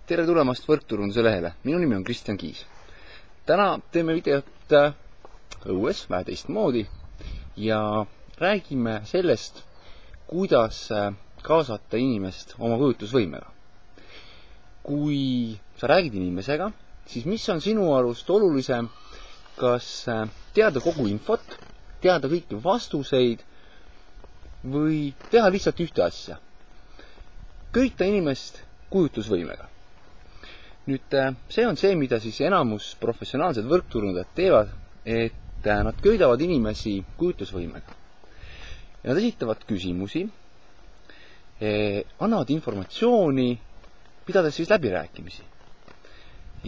Tere tulemast Võrkturunduse lehele. Minu nimi on Kristjan Kiis. Täna teeme videot õues, vähe teistmoodi ja räägime sellest, kuidas kaasata inimest oma kujutlusvõimega. Kui sa räägid inimesega, siis mis on sinu arust olulisem, kas teada kogu infot, teada kõiki vastuseid või teha lihtsalt ühte asja? Köita inimest kujutlusvõimega. Nüüd see on see, mida siis enamus professionaalsed võrkturundajad teevad, et nad köidavad inimesi kujutlusvõimega. Ja nad esitavad küsimusi, annavad informatsiooni, pidades siis läbirääkimisi.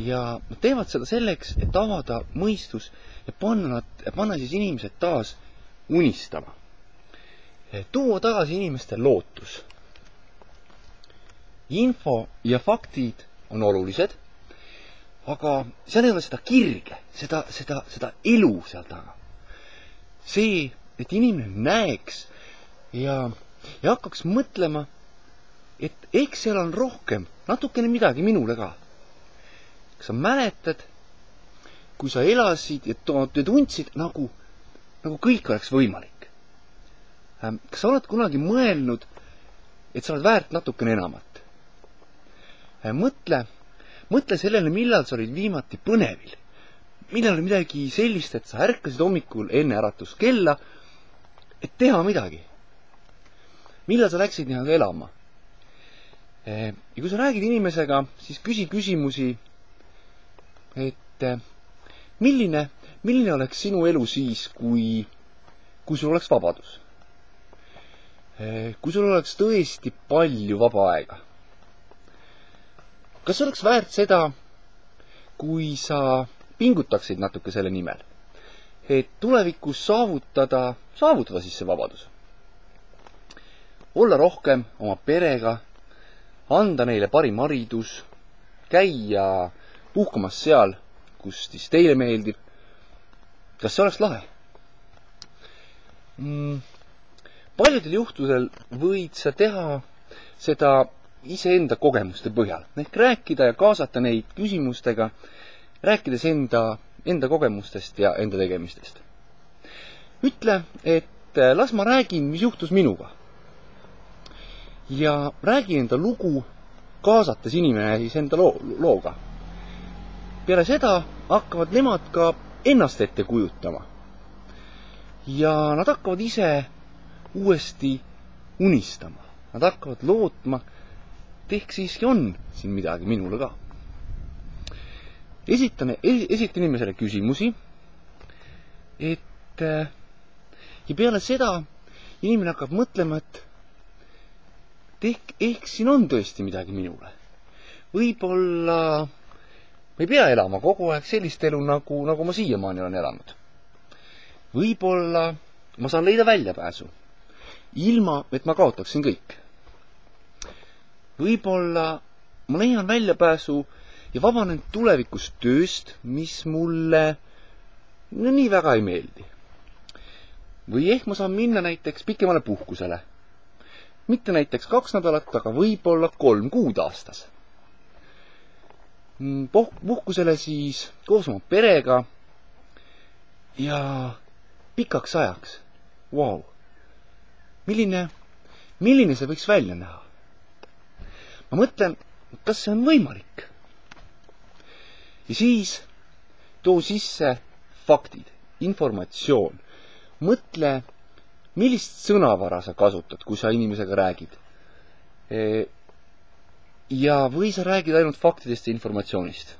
Ja nad teevad seda selleks, et avada mõistus ja panna siis inimesed taas unistama. Tuua tagasi inimeste lootus. Info ja faktid on olulised, aga seal ei ole seda kirge, seda elu seal taga. See, et inimene näeks ja hakkaks mõtlema, et eks seal on rohkem, natukene midagi minule ka. Kas sa mäletad, kui sa elasid ja tundsid, nagu kõik oleks võimalik? Kas sa oled kunagi mõelnud, et sa oled väärt natukene enamat? Mõtle sellele, millal sa olid viimati põnevil. Millal oli midagi sellist, et sa ärkasid hommikul enne äratuskella, et teha midagi. Millal sa läksid niimoodi elama? Ja kui sa räägid inimesega, siis küsi küsimusi, et milline oleks sinu elu siis, kui sul oleks vabadus? Kui sul oleks tõesti palju vaba aega? Kas oleks väärt seda, kui sa pingutaksid natuke selle nimel, et tulevikus saavutada siis see vabadus? Olla rohkem oma perega, anda neile parim haridus, käia puhkamas seal, kus siis teile meeldib. Kas see oleks lahe? Paljudel juhtudel võid sa teha seda iseenda kogemuste põhjal. Ehk rääkida ja kaasata neid küsimustega, rääkides enda kogemustest ja enda tegemistest. Ütle, et las ma räägin, mis juhtus minuga. Ja räägi enda lugu, kaasates inimene siis enda looga. Peale seda hakkavad nemad ka ennast ette kujutama. Ja nad hakkavad ise uuesti unistama. Nad hakkavad lootma, ehk siiski on siin midagi minule ka. Esita inimesele küsimusi, et ja peale seda inimene hakkab mõtlema, et ehk siin on tõesti midagi minule. Võib-olla ma ei pea elama kogu aeg sellist elu, nagu ma siiamaani olen elanud. Võib-olla ma saan leida väljapääsu, ilma et ma kaotaksin kõik. Võib-olla ma leian väljapääsu ja vabanen tulevikus tööst, mis mulle nii väga ei meeldi. Või ehk ma saan minna näiteks pikemale puhkusele. Mitte näiteks 2 nädalat, aga võib-olla 3 kuud aastas. Puhkusele siis koos oma perega ja pikaks ajaks. Wow. Milline see võiks välja näha? Ma mõtlen, kas see on võimalik? Ja siis too sisse faktid, informatsioon. Mõtle, millist sõnavara sa kasutad, kui sa inimesega räägid. Ja või sa räägid ainult faktidest ja informatsioonist.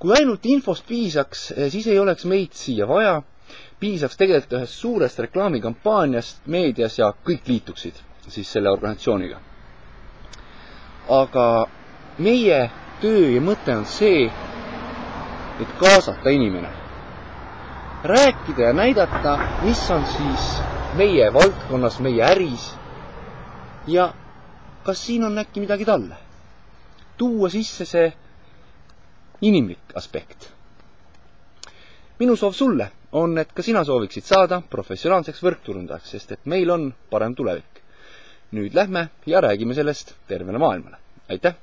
Kui ainult infost piisaks, siis ei oleks meid siia vaja. Piisaks tegelikult ühest suurest reklaamikampaaniast meedias ja kõik liituksid siis selle organisatsiooniga. Aga meie töö ja mõte on see, et kaasata inimene. Rääkida ja näidata, mis on siis meie valdkonnas, meie äris ja kas siin on äkki midagi talle. Tuua sisse see inimlik aspekt. Minu soov sulle on, et ka sina sooviksid saada professionaalseks võrkturundajaks, sest et meil on parem tulevik. Nüüd lähme ja räägime sellest tervele maailmale. Aitäh!